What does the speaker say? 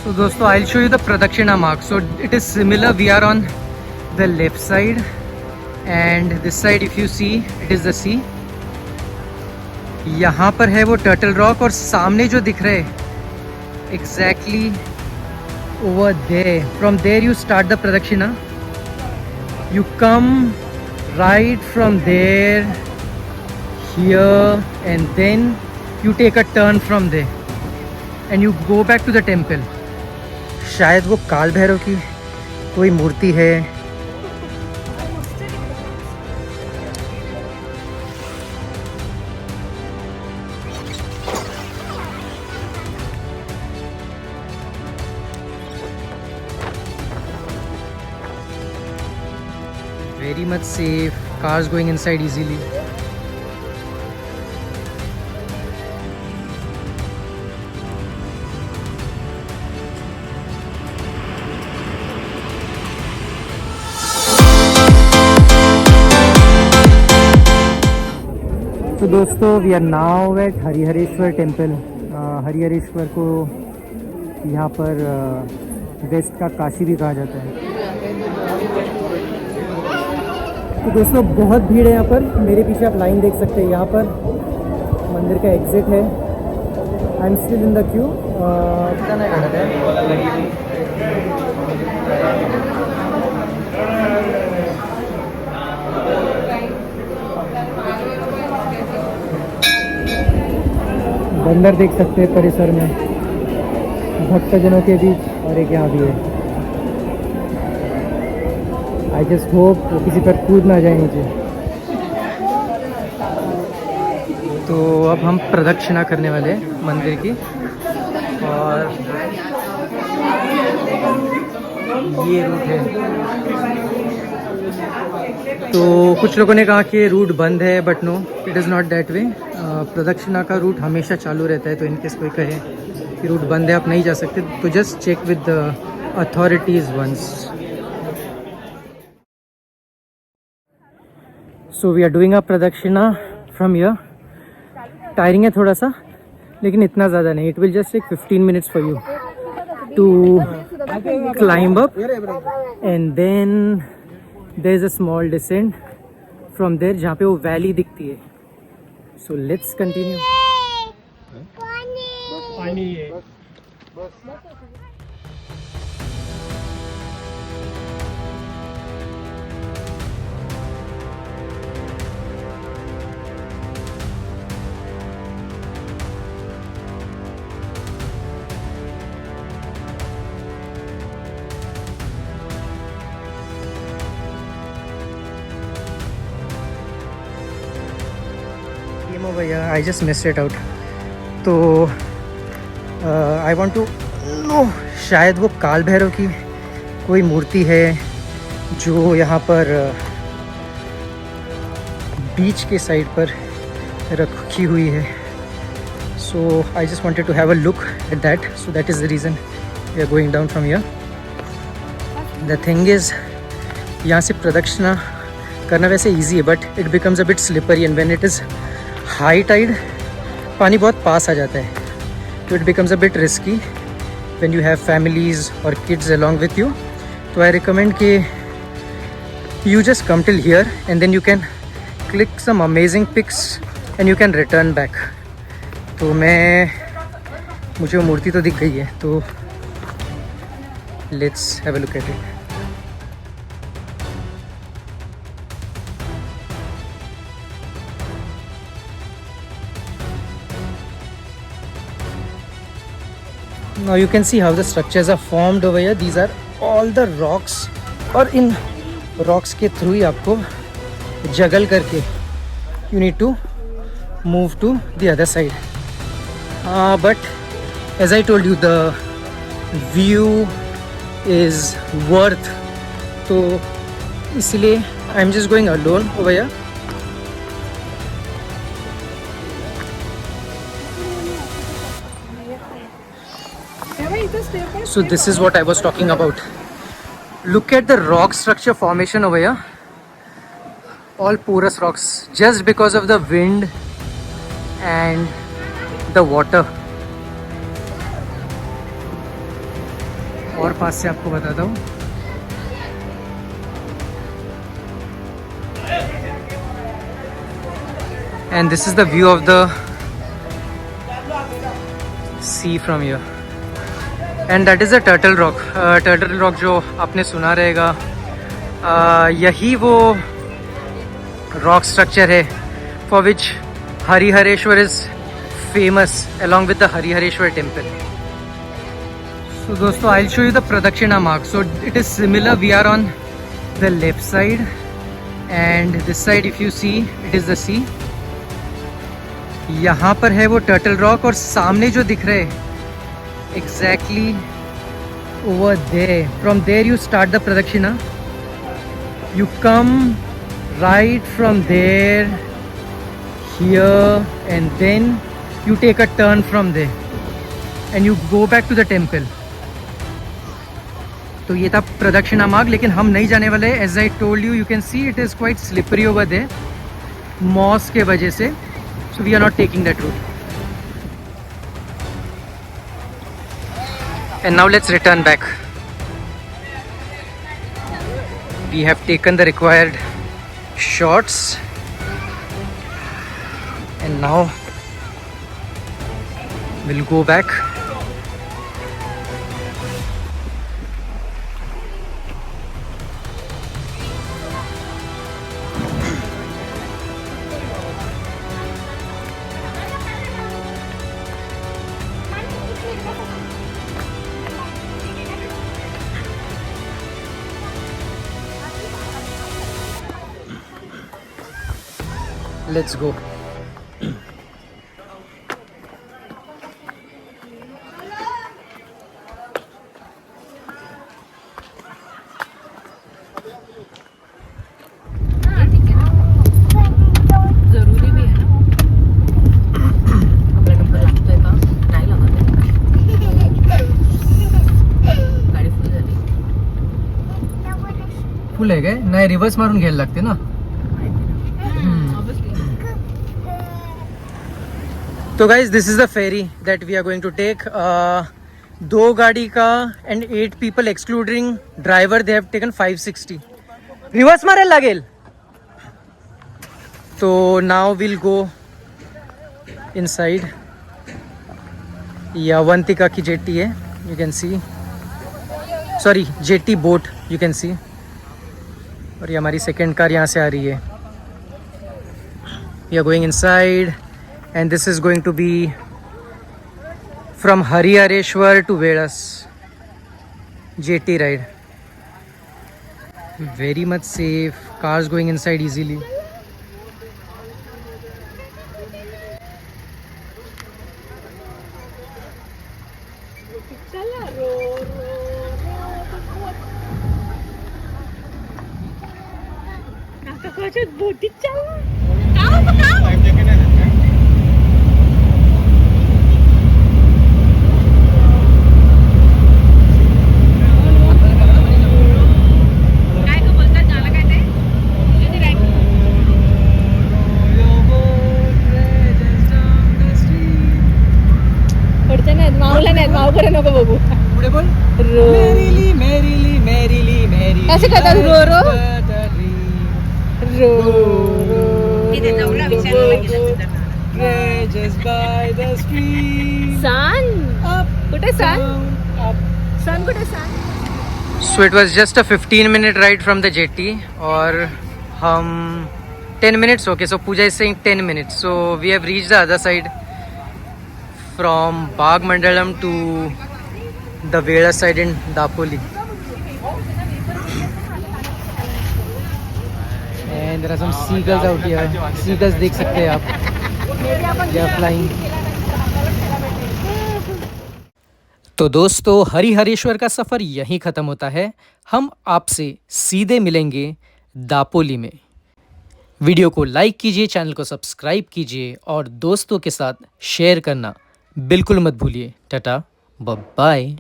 So दोस्तों, I'll show you the Pradakshina mark. So it is similar. We are on the left side, and this side, if you see, it is the sea. यहाँ पर है वो turtle rock, और सामने जो दिख रहे exactly over there. From there you start the Pradakshina. You come right from there here, and then you take a turn from there and you go back to the temple. शायद वो काल भैरव की कोई मूर्ति है. Very much safe. Cars going inside easily. तो दोस्तों, we are now at Harihareshwar temple. Harihareshwar को यहाँ पर वेस्ट का काशी भी कहा जाता है. तो दोस्तों, बहुत भीड़ है यहाँ पर. मेरे पीछे आप लाइन देख सकते हैं. यहाँ पर मंदिर का एग्जिट है. I am still in the Q. बंदर देख सकते हैं परिसर में, भक्तजनों के बीच, और एक यहाँ भी है. आई जस्ट होप वो किसी पर कूद ना जाए नीचे. तो अब हम प्रदक्षिणा करने वाले हैं मंदिर की, और ये रूट है. तो कुछ लोगों ने कहा कि रूट बंद है, but no, it is not that way. प्रदक्षिणा का रूट हमेशा चालू रहता है. तो इनकेस कोई कहे कि रूट बंद है, आप नहीं जा सकते, तो just check with the authorities once. So we are doing a प्रदक्षिणा फ्रॉम हियर. टायरिंग है थोड़ा सा, लेकिन इतना ज़्यादा नहीं. It will just take 15 minutes for you to climb up, and then there is a small descent from there, जहाँ पे वो वैली दिखती है. So let's continue. भैया, I just missed it out. तो आई वांट टू नो, शायद वो काल भैरव की कोई मूर्ति है जो यहाँ पर बीच के साइड पर रखी हुई है. So I just wanted to have a look at that. So that is the reason we are going down from here. The thing is, यहाँ से प्रदक्षिणा करना वैसे इजी है, but it becomes a bit slippery, and when it is high tide पानी बहुत पास आ जाता है. तो it becomes a bit risky when you have families और किड्स अलॉन्ग विथ यू. तो आई रिकमेंड कि you just come till here, and then you can click some amazing pics and you can return back. तो मुझे वो मूर्ति तो दिख गई है, तो let's have a look at it. Now you can see how the structures are formed over here. These are all the rocks, और इन rocks के थ्रू ही आपको जगल करके you need to move to the other side. But as I told you, the view is worth. तो इसलिए I'm just going alone over here. So this is what I was talking about. Look at the rock structure formation over here. All porous rocks, just because of the wind and the water. और पास से आपको बताता हूँ। And this is the view of the sea from here, and that is a turtle rock. Turtle rock जो आपने सुना रहेगा, यही वो रॉक स्ट्रक्चर है for which Harihareshwar is famous along with the Harihareshwar temple. So दोस्तों, I'll show you the Pradakshina mark. So it is similar. We are on the left side, and this side if you see, it is the sea. यहाँ पर है वो turtle rock, और सामने जो दिख रहे हैं exactly over there. From there you start the Pradakshina. You come right from there here, and then you take a turn from there and you go back to the temple. तो ये था प्रदक्षिणा मार्ग, लेकिन हम नहीं जाने वाले। As I told you, you can see it is quite slippery over there moss के वजह से, so we are not taking that route. And now let's return back. We have taken the required shots, and now we'll go back. Let's go. Full आहे काय? नाही, reverse मारून घ्यायला लागते ना. तो guys, this is the ferry that we are going to take. 2 गाड़ी का and 8 people excluding driver, they have taken 560. Reverse मारायला लागेल. तो नाउ विल गो इनसाइड. ये अवंतिका की जेटी है, you can C. Sorry, jetty boat you can सी. और ये हमारी सेकेंड कार यहाँ से आ रही है. We are going inside, and this is going to be from Harihareshwar to Vedas JT ride. Very much safe, cars going inside easily. नको बघू. पुढे बोल. मेरीली मेरीली मेरीली मेरी. असं करतात. रो रो रो रो. किती जाऊला विचारलं गेलं. Just by the street. Sun. कुठे sun? Sun कुठे sun? So it was just a 15-minute ride from the jetty, और हम 10 minutes. Okay, so Pooja is saying 10 minutes. So we have reached the other side. From Bagmandalam to the Veda side in Dapoli. And there are some seagulls out here. Seagulls देख सकते हैं आप. They are flying. तो दोस्तों, हरिहरेश्वर का सफ़र यहीं ख़त्म होता है. हम आपसे सीधे मिलेंगे दापोली में. वीडियो को लाइक कीजिए, चैनल को सब्सक्राइब कीजिए, और दोस्तों के साथ शेयर करना बिल्कुल मत भूलिए. Tata, bye bye.